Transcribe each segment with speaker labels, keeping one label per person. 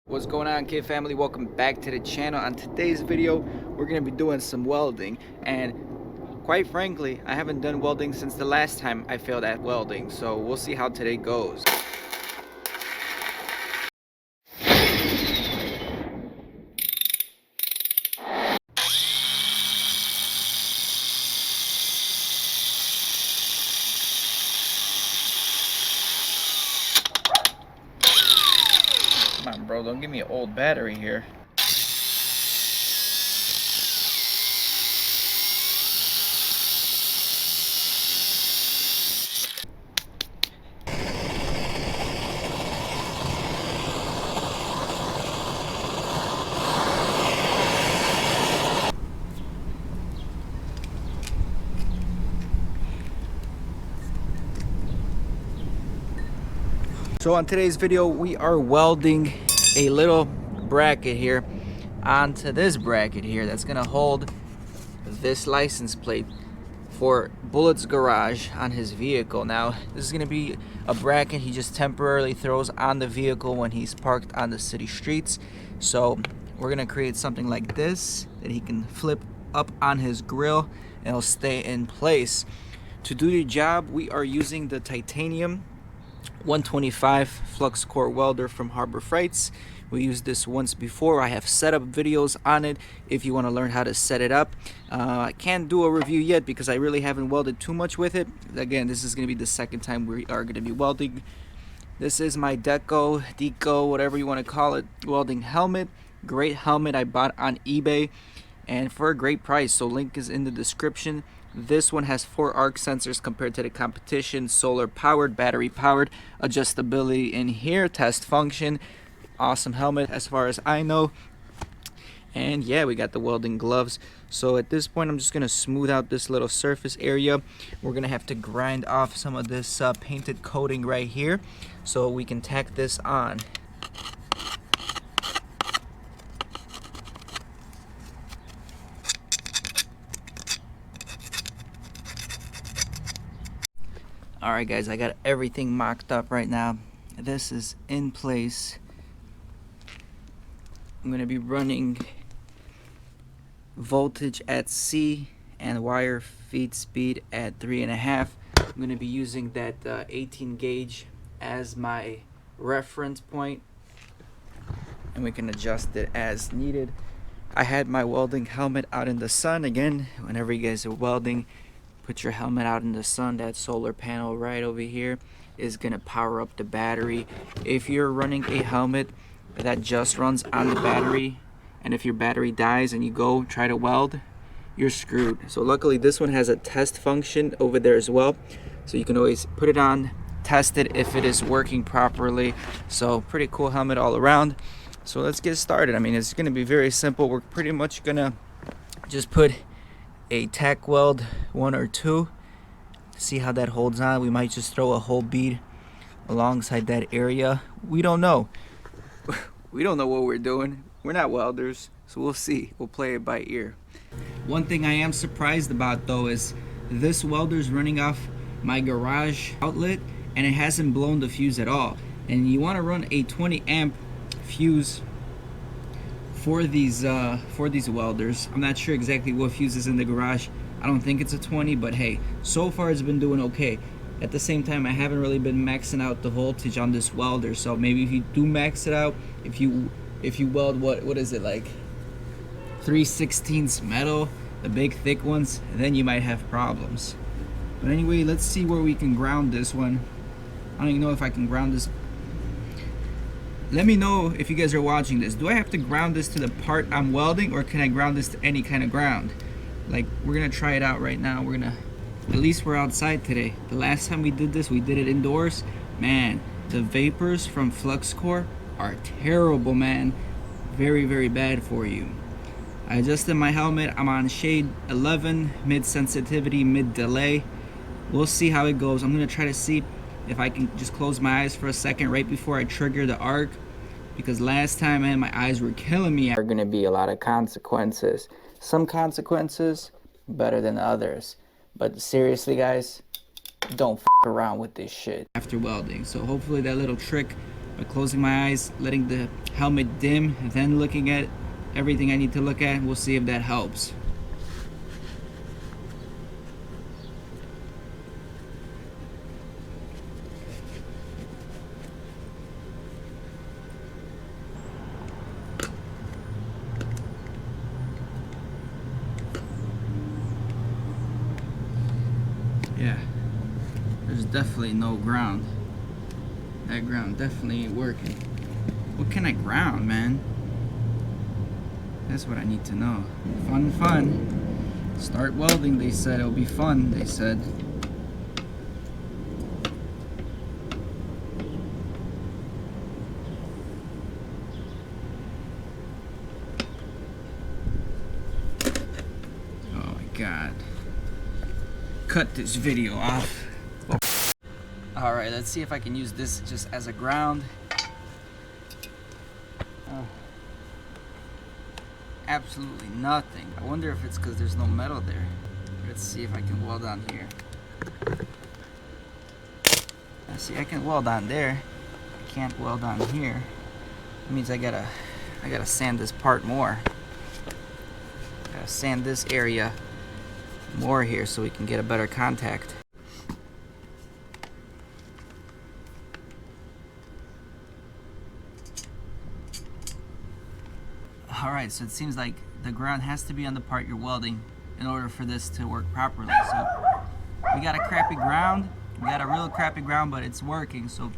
Speaker 1: What's going on, kid family? Welcome back to the channel. On today's video we're going to be doing some welding, and quite frankly I haven't done welding since the last time I failed at welding, so we'll see how today goes. Come on, bro, don't give me an old battery here. So on today's video we are welding a little bracket here onto this bracket here that's gonna hold this license plate for Bullet's garage on his vehicle. Now this is gonna be a bracket he just temporarily throws on the vehicle when he's parked on the city streets. So we're gonna create something like this that he can flip up on his grill and it'll stay in place. To do the job we are using the titanium 125 Flux core welder from Harbor Freights. We used this once before. I have setup videos on it if you want to learn how to set it up. I can't do a review yet because I really haven't welded too much with it. Again, this is going to be the second time we are going to be welding. This is my Deco, whatever you want to call it, welding helmet. Great helmet I bought on eBay and for a great price, so link is in the description. This one has 4 arc sensors compared to the competition, solar powered, battery powered, adjustability in here, test function. Awesome helmet as far as I know. And yeah, we got the welding gloves. So at this point I'm just gonna smooth out this little surface area. We're gonna have to grind off some of this painted coating right here so we can tack this on. Alright guys, I got everything mocked up right now. This is in place. I'm going to be running voltage at C and wire feed speed at 3.5. I'm going to be using that 18 gauge as my reference point, and we can adjust it as needed. I had my welding helmet out in the sun. Again, whenever you guys are welding, put your helmet out in the sun. That solar panel right over here is gonna power up the battery. If you're running a helmet that just runs on the battery, and if your battery dies and you go try to weld, you're screwed. So luckily this one has a test function over there as well, so you can always put it on, test it if it is working properly. So pretty cool helmet all around. So let's get started. I mean, it's gonna be very simple. We're pretty much gonna just put a tack weld 1 or 2, see how that holds on. We might just throw a whole bead alongside that area. We don't know. We don't know what we're doing. We're not welders, so we'll see. We'll play it by ear. One thing I am surprised about though is this welder's running off my garage outlet and it hasn't blown the fuse at all. And you want to run a 20 amp fuse for these welders. I'm not sure exactly what fuse is in the garage. I don't think it's a 20, but hey, so far it's been doing okay. At the same time, I haven't really been maxing out the voltage on this welder, so maybe if you do max it out, if you weld what is it, like 3/16 metal, the big thick ones, then you might have problems. But anyway, let's see where we can ground this one. I don't even know if I can ground this. Let me know if you guys are watching this. Do I have to ground this to the part I'm welding, or can I ground this to any kind of ground? Like, we're gonna try it out right now. At least we're outside today. The last time we did this, we did it indoors. Man, the vapors from Flux core are terrible, man. Very, very bad for you. I adjusted my helmet. I'm on shade 11, mid sensitivity, mid delay. We'll see how it goes. I'm gonna try to see if I can just close my eyes for a second right before I trigger the arc, because last time, man, my eyes were killing me. There are gonna be a lot of consequences. Some consequences better than others, but seriously guys, don't f around with this shit after welding. So hopefully that little trick by closing my eyes, letting the helmet dim, and then looking at everything I need to look at. We'll see if that helps. Yeah, there's definitely no ground. That ground definitely ain't working. What can I ground, man? That's what I need to know. Fun. Start welding, they said. It'll be fun, they said. Oh my God. Cut this video off. Alright, let's see if I can use this just as a ground. Absolutely nothing. I wonder if it's because there's no metal there. Let's see if I can weld on here. See, I can weld on there. I can't weld on here. That means I gotta sand this part more. Gotta sand this area more here so we can get a better contact. Alright, so it seems like the ground has to be on the part you're welding in order for this to work properly. So we got a crappy ground. We got a real crappy ground, but it's working. So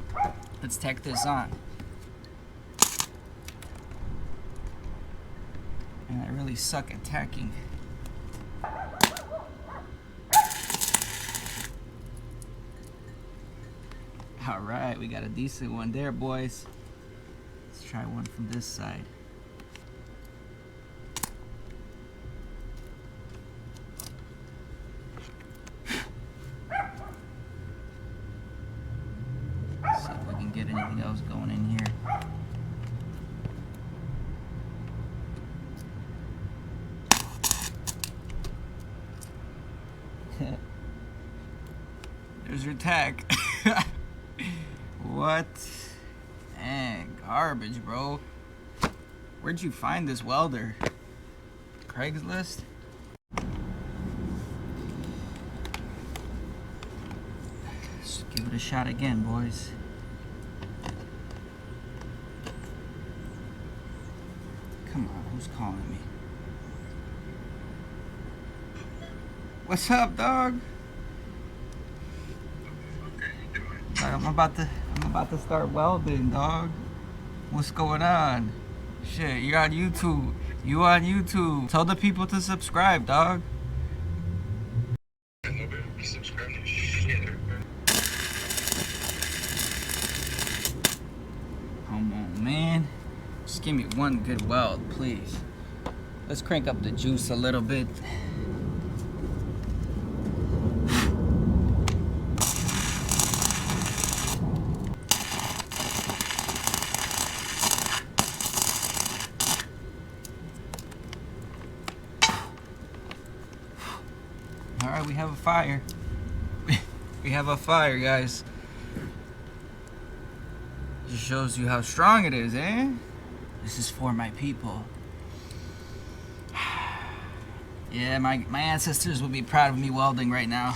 Speaker 1: let's tack this on. And I really suck at tacking. Alright, we got a decent one there, boys. Let's try one from this side. See if we can get anything else going in here. There's your tack. What? Dang, garbage, bro. Where'd you find this welder? Craigslist? Let's give it a shot again, boys. Come on, who's calling me? What's up, dog? I'm about to start welding, dog. What's going on? Shit, you're on YouTube. You on YouTube. Tell the people to subscribe, dog. Come on, man. Just give me one good weld, please. Let's crank up the juice a little bit. Alright, we have a fire. We have a fire, guys. Just shows you how strong it is, eh? This is for my people. Yeah, my ancestors would be proud of me welding right now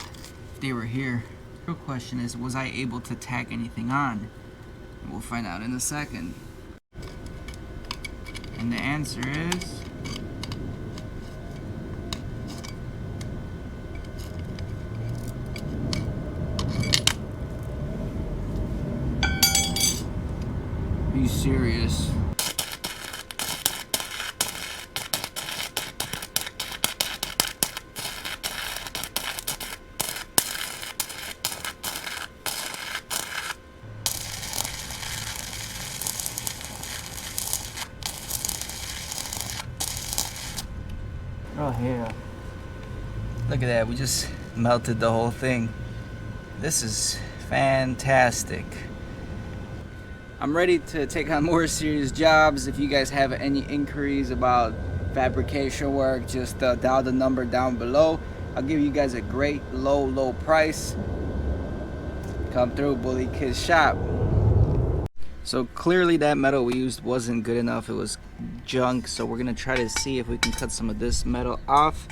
Speaker 1: if they were here. The real question is, was I able to tack anything on? And we'll find out in a second. And the answer is... Are you serious? Oh yeah. Look at that, we just melted the whole thing. This is fantastic. I'm ready to take on more serious jobs. If you guys have any inquiries about fabrication work, just dial the number down below. I'll give you guys a great low price. Come through Bully Kids Shop. So clearly that metal we used wasn't good enough. It was junk. So we're gonna try to see if we can cut some of this metal off,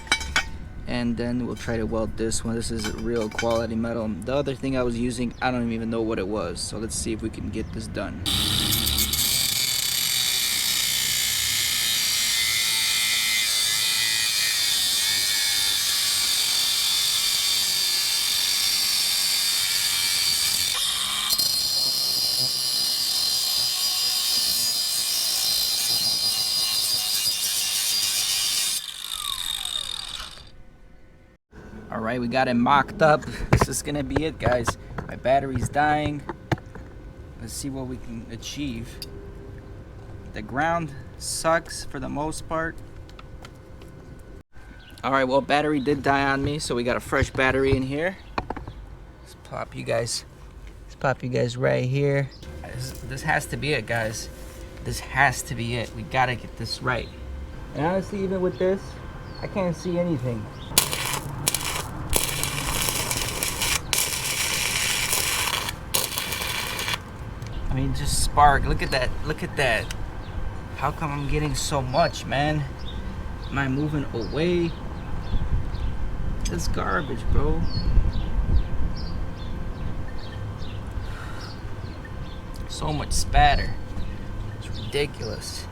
Speaker 1: and then we'll try to weld this one. This is real quality metal. The other thing I was using, I don't even know what it was. So let's see if we can get this done. Alright, we got it mocked up. This is gonna be it, guys. My battery's dying. Let's see what we can achieve. The ground sucks for the most part. Alright, well, battery did die on me, so we got a fresh battery in here. Let's pop you guys right here. This has to be it, guys. This has to be it. We gotta get this right. And honestly, even with this, I can't see anything. I mean, just spark. Look at that. Look at that. How come I'm getting so much, man? Am I moving away? That's garbage, bro. So much spatter. It's ridiculous.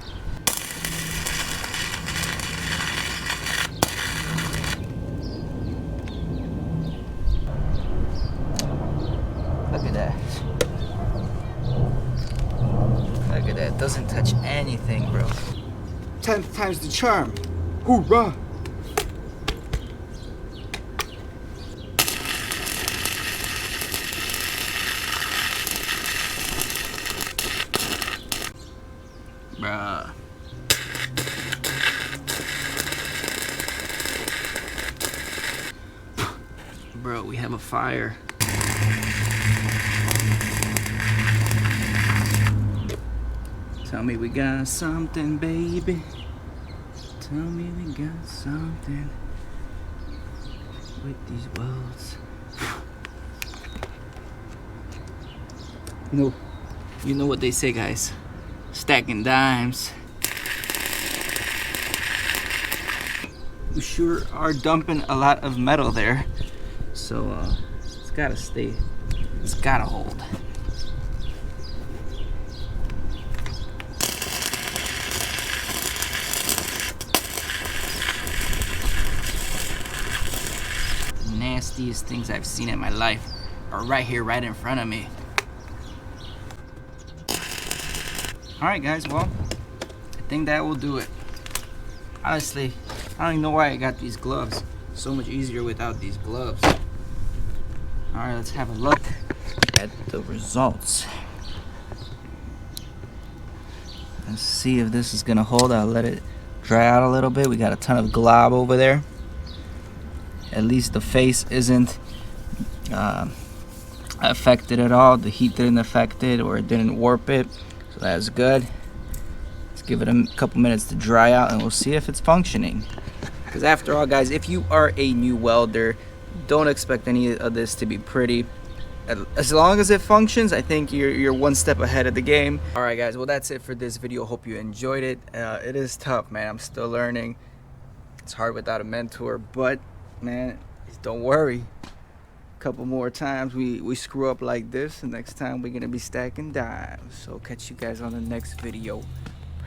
Speaker 1: Look at that. Look at that. Doesn't touch anything, bro.
Speaker 2: 10 times the charm. Hoorah!
Speaker 1: Bruh. Bro, we have a fire. Tell me we got something, baby. Tell me we got something with these welds. You know what they say, guys. Stacking dimes. We sure are dumping a lot of metal there. So it's gotta stay. It's gotta hold. Nastiest things I've seen in my life are right here, right in front of me. Alright guys, well, I think that will do it. Honestly, I don't even know why I got these gloves. So much easier without these gloves. Alright, let's have a look at the results. Let's see if this is gonna hold. I'll let it dry out a little bit. We got a ton of glob over there. At least the face isn't affected at all. The heat didn't affect it, or it didn't warp it. So that's good. Let's give it a couple minutes to dry out and we'll see if it's functioning. Because after all, guys, if you are a new welder, don't expect any of this to be pretty. As long as it functions, I think you're one step ahead of the game. Alright guys, well that's it for this video. Hope you enjoyed it. It is tough, man. I'm still learning. It's hard without a mentor, but man, don't worry. A couple more times we screw up like this, and next time we're gonna be stacking dimes. So catch you guys on the next video.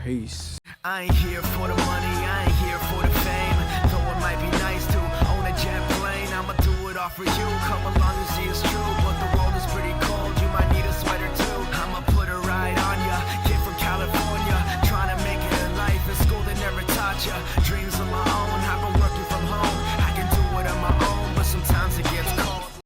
Speaker 1: Peace.
Speaker 3: I ain't here for the money, I ain't here for the fame. Though it might be nice to own a jet plane, I'ma do it all for you. Come along and see it's true, but the world is pretty cold. You might need a sweater too. I'ma put it right on ya. Kid from California, trying to make it in life. In school they never taught ya.